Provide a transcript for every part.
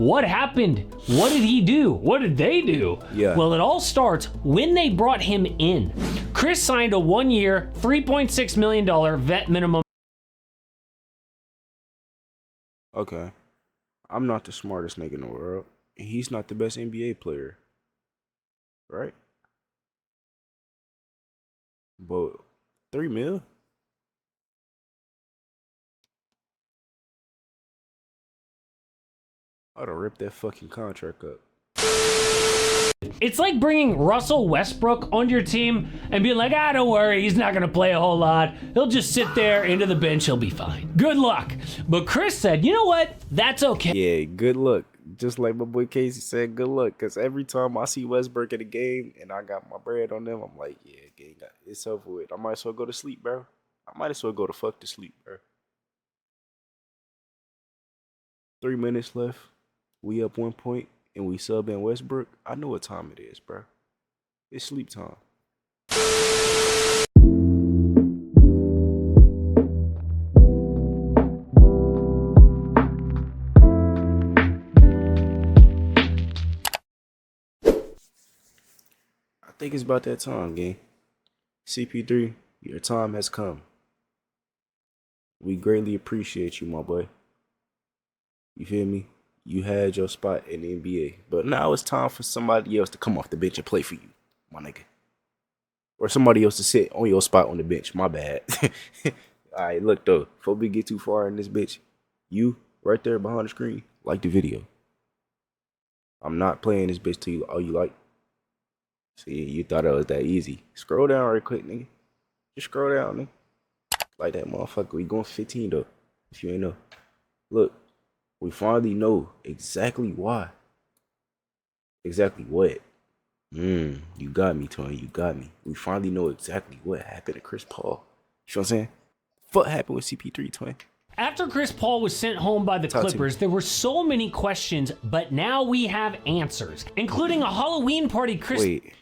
What happened? What did he do? What did they do? Yeah. Well, it all starts when they brought him in. Chris signed a 1-year, $3.6 million vet minimum. Okay. I'm not the smartest nigga in the world. And he's not the best NBA player. Right? But 3 mil? I'd have ripped that fucking contract up. It's like bringing Russell Westbrook onto your team and being like, don't worry, he's not going to play a whole lot. He'll just sit there into the bench. He'll be fine. Good luck. But Chris said, you know what? That's okay. Yeah, good luck. Just like my boy Casey said, good luck. Because every time I see Westbrook at a game and I got my bread on them, I'm like, yeah, gang, it's over with. I might as well go to sleep, bro. I might as well go to fuck to sleep, bro. 3 minutes left. We up 1 point. And we sub in Westbrook, I know what time it is, bro. It's sleep time. I think it's about that time, gang. CP3, your time has come. We greatly appreciate you, my boy. You feel me? You had your spot in the NBA, but now it's time for somebody else to come off the bench and play for you, my nigga. Or somebody else to sit on your spot on the bench, my bad. Alright, look though, before we get too far in this bitch, you, right there behind the screen, like the video. I'm not playing this bitch to you all you like. See, you thought it was that easy. Scroll down right quick, nigga. Just scroll down, nigga. Like that motherfucker, we going 15 though, if you ain't know. Look. We finally know exactly why. Exactly what. You got me, Tony. You got me. We finally know exactly what happened to Chris Paul. You know what I'm saying? What happened with CP3, Tony? After Chris Paul was sent home by the Clippers, there were so many questions, but now we have answers, including a Halloween party Chris... Wait.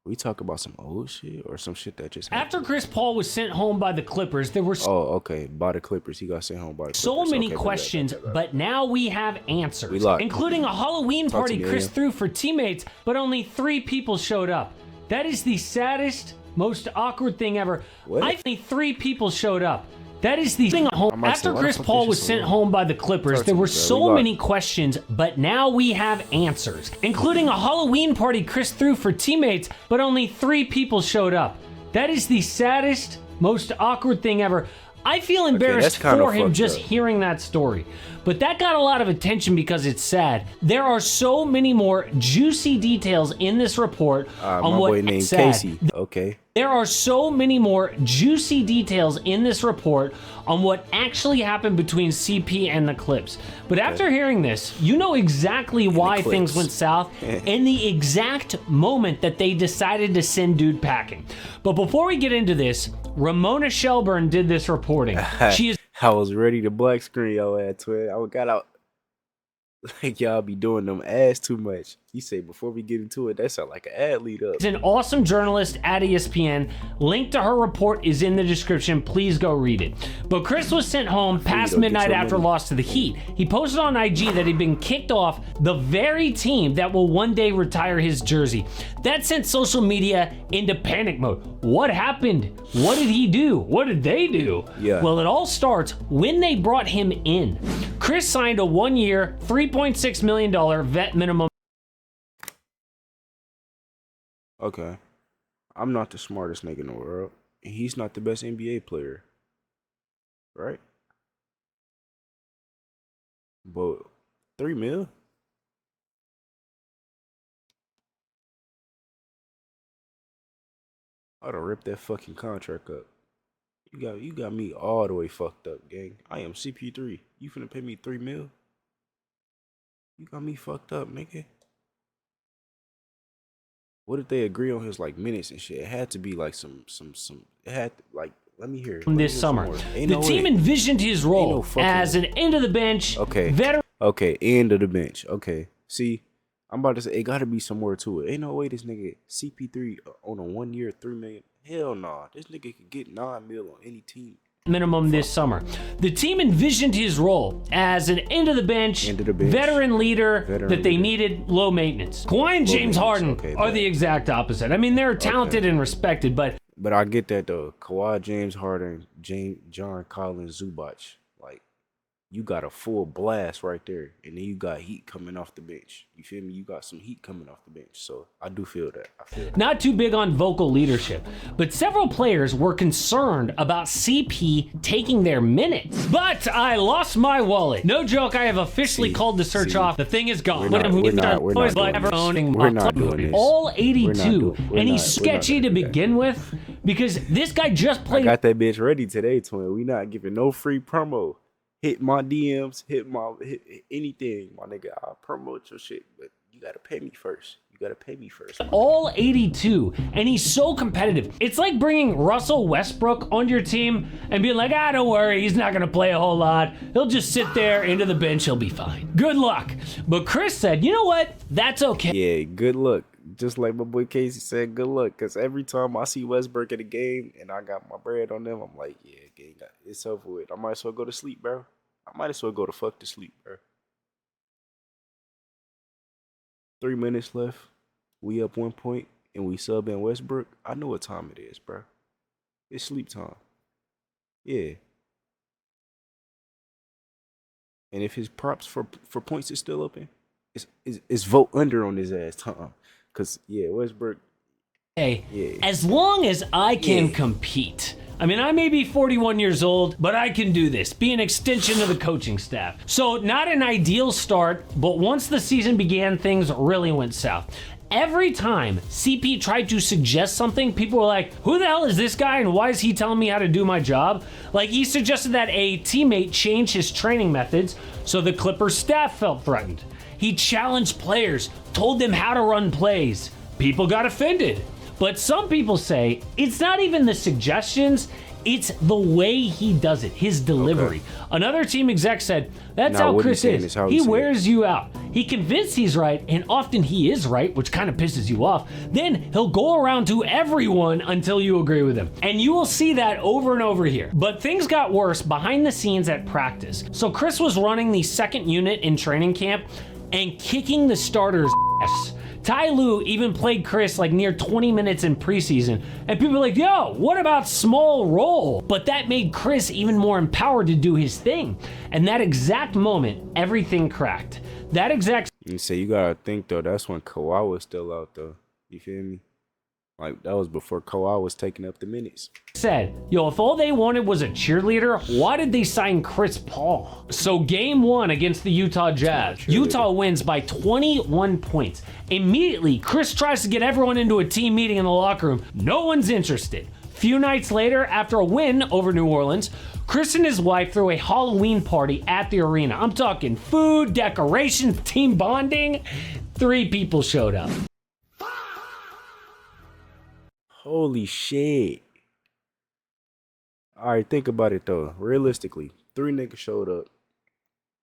We talk about some old shit or some shit that just happened? After Chris Paul was sent home by the Clippers, there were okay. By the Clippers. He got sent home by the Clippers. So many questions, but now we have answers, including a Halloween party Chris threw for teammates, but only 3 people showed up. That is the saddest, most awkward thing ever. Only 3 people showed up. That is the thing. After Chris Paul was sent home by the Clippers, there were so many questions, but now we have answers, including a Halloween party Chris threw for teammates, but only 3 people showed up. That is the saddest, most awkward thing ever. I feel embarrassed for him just hearing that story. But that got a lot of attention because it's sad. There are so many more juicy details in this report on what it's sad. Casey. Okay. There are so many more juicy details in this report on what actually happened between CP and the Clips. But after hearing this, you know exactly why things went south and the exact moment that they decided to send dude packing. But before we get into this, Ramona Shelburne did this reporting. She is... I was ready to black screen y'all at twin. I got out like y'all be doing them ads too much. You say before we get into it, that sound like an ad lead up. She's an awesome journalist at ESPN. Link to her report is in the description. Please go read it. But Chris was sent home past midnight after loss to the Heat. He posted on IG that he'd been kicked off the very team that will one day retire his jersey. That sent social media into panic mode. What happened? What did he do? What did they do? Yeah. Well, it all starts when they brought him in. Chris signed a 1-year, $3.6 million vet minimum. Okay. I'm not the smartest nigga in the world. And he's not the best NBA player. Right? But 3 mil? I'd have ripped that fucking contract up. You got me all the way fucked up, gang. I am CP3. You finna pay me 3 mil? You got me fucked up, nigga. What if they agree on his like minutes and shit? It had to be like some. It had to, like. Let me hear it. This summer, the team envisioned his role as an end of the bench veteran. Okay, end of the bench. Okay, see, I'm about to say it got to be some more to it. Ain't no way this nigga CP3 on a 1 year $3 million. Hell nah, this nigga could get 9 mil on any team. minimum this summer. The team envisioned his role as an end-of-the-bench veteran leader that they needed, low maintenance. Kawhi and James Harden are the exact opposite. I mean, they're talented and respected, but I get that though. Kawhi, James Harden, John Collins, Zubac, like, you got a full blast right there, and then you got heat coming off the bench. You feel me? You got some heat coming off the bench. So I do feel that. Not too big on vocal leadership, but several players were concerned about CP taking their minutes. But I lost my wallet. No joke, I have officially called the search off. The thing is gone. We're not doing this. All 82, and he's sketchy to begin with because this guy just played. I got that bitch ready today, twin. We not giving no free promo. Hit my DMs, hit anything, my nigga. I'll promote your shit, but you gotta pay me first. All 82, and he's so competitive. It's like bringing Russell Westbrook onto your team and being like, don't worry, he's not gonna play a whole lot. He'll just sit there into the bench, he'll be fine. Good luck. But Chris said, you know what? That's okay. Yeah, good luck. Just like my boy Casey said, good luck. Because every time I see Westbrook at a game and I got my bread on them, I'm like, yeah, gang, it's over with. I might as well go to sleep, bro. I might as well go to fuck to sleep, bro. 3 minutes left. We up 1 point and we sub in Westbrook. I know what time it is, bro. It's sleep time. Yeah. And if his props for points is still open, it's vote under on his ass, Tom. Because, yeah, Westbrook. Hey, as long as I can compete. I mean, I may be 41 years old, but I can do this. Be an extension of the coaching staff. So, not an ideal start, but once the season began, things really went south. Every time CP tried to suggest something, people were like, who the hell is this guy and why is he telling me how to do my job? Like, he suggested that a teammate change his training methods, so the Clippers staff felt threatened. He challenged players, told them how to run plays. People got offended. But some people say it's not even the suggestions, it's the way he does it, his delivery. Another team exec said, that's how Chris is. He wears you out. He convinced he's right, and often he is right, which kind of pisses you off. Then he'll go around to everyone until you agree with him. And you will see that over and over here. But things got worse behind the scenes at practice. So Chris was running the second unit in training camp and kicking the starters' ass. Ty Lue even played Chris like near 20 minutes in preseason, and people were like, yo, what about small role? But that made Chris even more empowered to do his thing. And that exact moment, everything cracked. That exact... You say, you gotta think though, that's when Kawhi was still out though. You feel me? Like, that was before Kawhi was taking up the minutes. Said, yo, if all they wanted was a cheerleader, why did they sign Chris Paul? So game 1 against the Utah Jazz, Utah wins by 21 points. Immediately, Chris tries to get everyone into a team meeting in the locker room. No one's interested. Few nights later, after a win over New Orleans, Chris and his wife threw a Halloween party at the arena. I'm talking food, decorations, team bonding. 3 people showed up. Holy shit. Alright, think about it though. Realistically, 3 niggas showed up.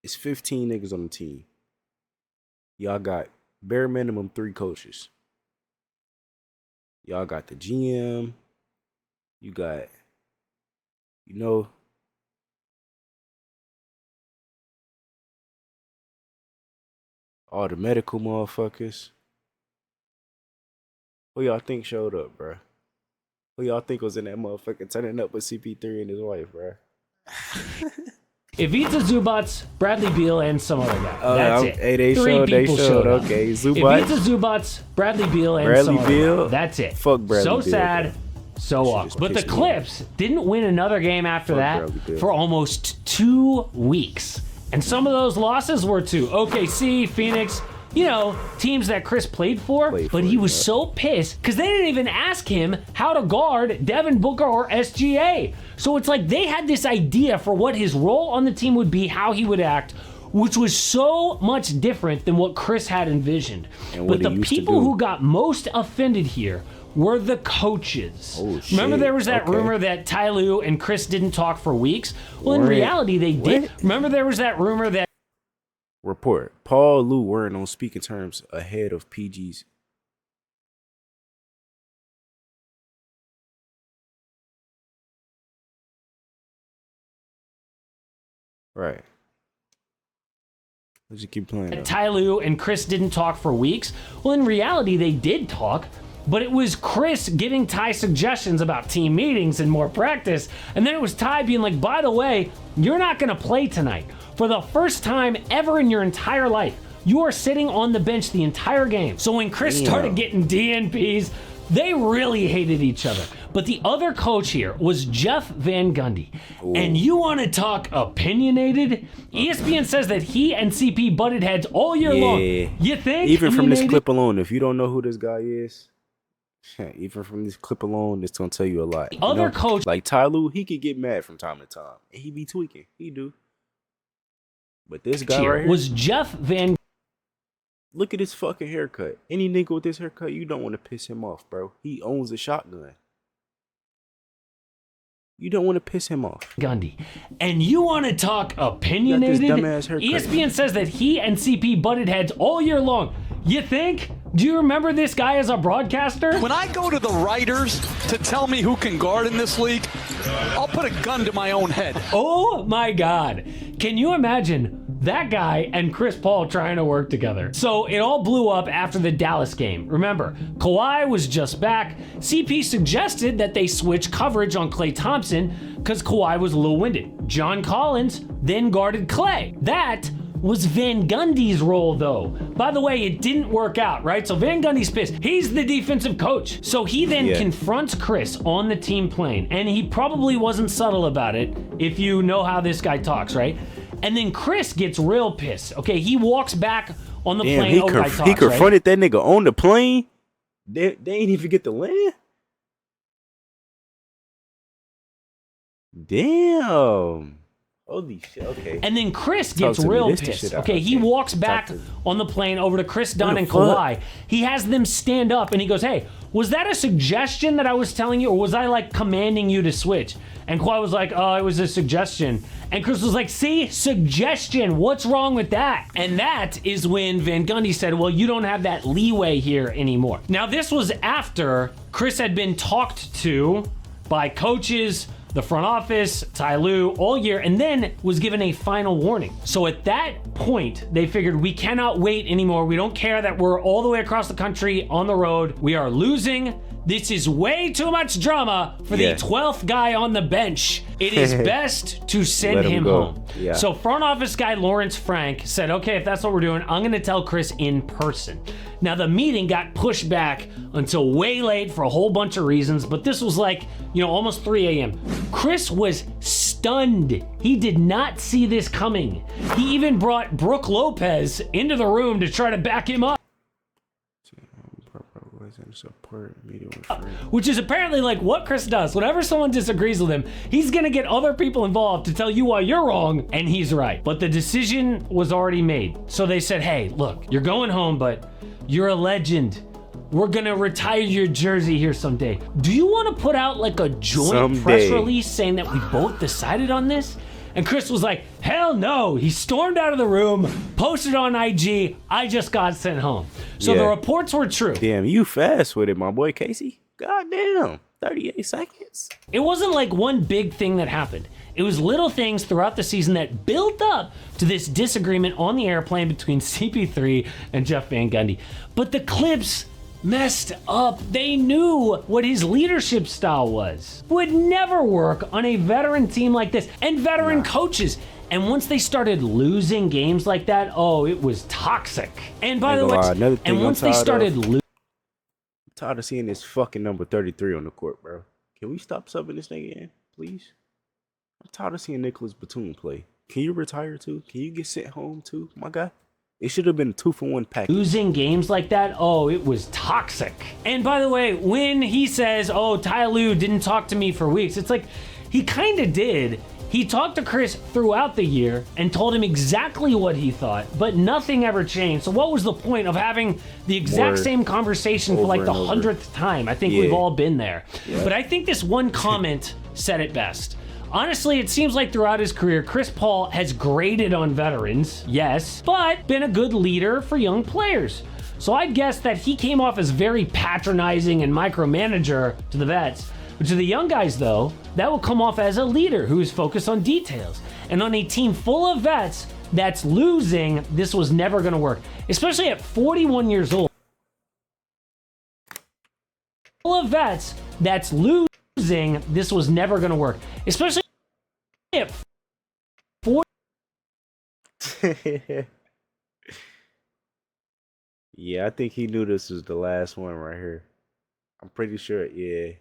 It's 15 niggas on the team. Y'all got bare minimum 3 coaches. Y'all got the GM. You got, you know, all the medical motherfuckers. Who y'all think showed up, bruh? Who y'all think was in that motherfucker turning up with CP3 and his wife, bruh? Ivica Zubac, Bradley Beal, and some other guy. That's it. Hey, they showed. Okay, Zubac. Ivica Zubac, Bradley Beal, and some other guy. That's it. Fuck Bradley Beal. So sad, so awkward. But the Clips didn't win another game after that for almost 2 weeks. And some of those losses were to OKC, Phoenix, you know, teams that Chris played for, but he was so pissed because they didn't even ask him how to guard Devin Booker or SGA. So it's like they had this idea for what his role on the team would be, how he would act, which was so much different than what Chris had envisioned. But the people who got most offended here were the coaches. Oh, shit. Remember there was that rumor that Ty Lue and Chris didn't talk for weeks? Well, in reality, they did. Remember there was that rumor that report, Paul Lue weren't on speaking terms ahead of PG's Right. Let's just keep playing. Ty Lue and Chris didn't talk for weeks. Well, in reality, they did talk, but it was Chris giving Ty suggestions about team meetings and more practice. And then it was Ty being like, by the way, you're not going to play tonight. For the first time ever in your entire life, you are sitting on the bench the entire game. So when Chris started getting DNPs, they really hated each other. But the other coach here was Jeff Van Gundy. Ooh. And you want to talk opinionated? ESPN says that he and CP butted heads all year long. You think? Even from this clip alone, if you don't know who this guy is, even from this clip alone, it's going to tell you a lot. The other coach, like Ty Lue, he could get mad from time to time. And he be tweaking. He do. But this guy right here was Jeff Van. Look at his fucking haircut. Any nigga with this haircut, you don't want to piss him off, bro. He owns a shotgun. You don't want to piss him off. Gundy. And you want to talk opinionated? ESPN says that he and CP butted heads all year long. You think? Do you remember this guy as a broadcaster? When I go to the writers to tell me who can guard in this league, I'll put a gun to my own head. Oh my God. Can you imagine that guy and Chris Paul trying to work together? So it all blew up after the Dallas game. Remember, Kawhi was just back. CP suggested that they switch coverage on Klay Thompson because Kawhi was a little winded. John Collins then guarded Klay. That was Van Gundy's role, though. By the way, it didn't work out, right? So Van Gundy's pissed. He's the defensive coach. So he then confronts Chris on the team plane, and he probably wasn't subtle about it if you know how this guy talks, right? And then Chris gets real pissed. Okay, he walks back on the plane. He confronted that nigga on the plane. They ain't even get to land. Damn. Holy shit, okay. And then Chris gets real pissed. Okay, he walks back on the plane over to Chris Dunn and Kawhi. He has them stand up and he goes, hey, was that a suggestion that I was telling you, or was I like commanding you to switch? And Kawhi was like, oh, it was a suggestion. And Chris was like, see, suggestion, what's wrong with that? And that is when Van Gundy said, well, you don't have that leeway here anymore. Now, this was after Chris had been talked to by coaches, the front office, Ty Lue, all year, and then was given a final warning. So at that point, they figured we cannot wait anymore. We don't care that we're all the way across the country on the road. We are losing. This is way too much drama for the 12th guy on the bench. It is best to send him home. Yeah. So front office guy Lawrence Frank said, okay, if that's what we're doing, I'm going to tell Chris in person. Now, the meeting got pushed back until way late for a whole bunch of reasons, but this was like, almost 3 a.m. Chris was stunned. He did not see this coming. He even brought Brooke Lopez into the room to try to back him up. Which is apparently like what Chris does. Whenever someone disagrees with him, he's gonna get other people involved to tell you why you're wrong and he's right. But the decision was already made. So they said, hey, look, you're going home, but you're a legend. We're gonna retire your jersey here someday. Do you want to put out like a joint press release saying that we both decided on this? And Chris was like, hell no. He stormed out of the room, posted on IG, I just got sent home. So the reports were true. Damn, you fast with it, my boy Casey. Goddamn, 38 seconds. It wasn't like one big thing that happened. It was little things throughout the season that built up to this disagreement on the airplane between CP3 and Jeff Van Gundy. But the Clips messed up. They knew what his leadership style was. Would never work on a veteran team like this and veteran coaches. And once they started losing games like that, oh, it was toxic. And by the way, and once they started losing, I'm tired of seeing this fucking number 33 on the court, bro. Can we stop subbing this nigga in, please? I'm tired of seeing Nicholas Batum play. Can you retire too? Can you get sent home too, my guy? It should have been a 2-for-1 package. Losing games like that, oh, it was toxic. And by the way, when he says, oh, Ty Lue didn't talk to me for weeks, it's like, he kind of did. He talked to Chris throughout the year and told him exactly what he thought, but nothing ever changed. So what was the point of having the exact same conversation for like the 100th time? I think we've all been there. But I think this one comment said it best. Honestly, it seems like throughout his career, Chris Paul has graded on veterans, yes, but been a good leader for young players. So I'd guess that he came off as very patronizing and micromanager to the vets. But to the young guys, though, that will come off as a leader who is focused on details. And on a team full of vets that's losing, this was never going to work, especially at 41 years old. Full of vets that's losing, this was never going to work, especially at 40. Yeah, I think he knew this was the last one right here. I'm pretty sure, yeah.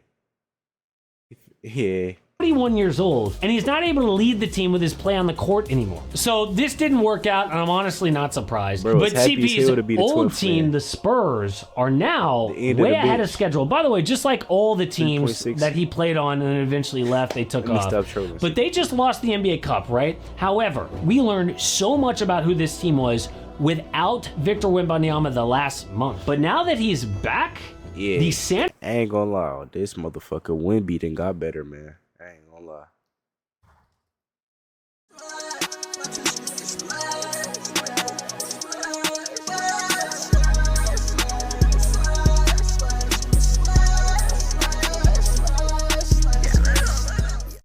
Yeah. 41 years old, and he's not able to lead the team with his play on the court anymore. So this didn't work out, and I'm honestly not surprised. Bro, but CP's old team, man. the Spurs, are now way ahead of schedule. By the way, just like all the teams that he played on and eventually left, they took off. But they just lost the NBA Cup, right? However, we learned so much about who this team was without Victor Wembanyama the last month. But now that he's back, yeah, the I ain't gonna lie, this motherfucker Wemby done got better, man. I ain't gonna lie.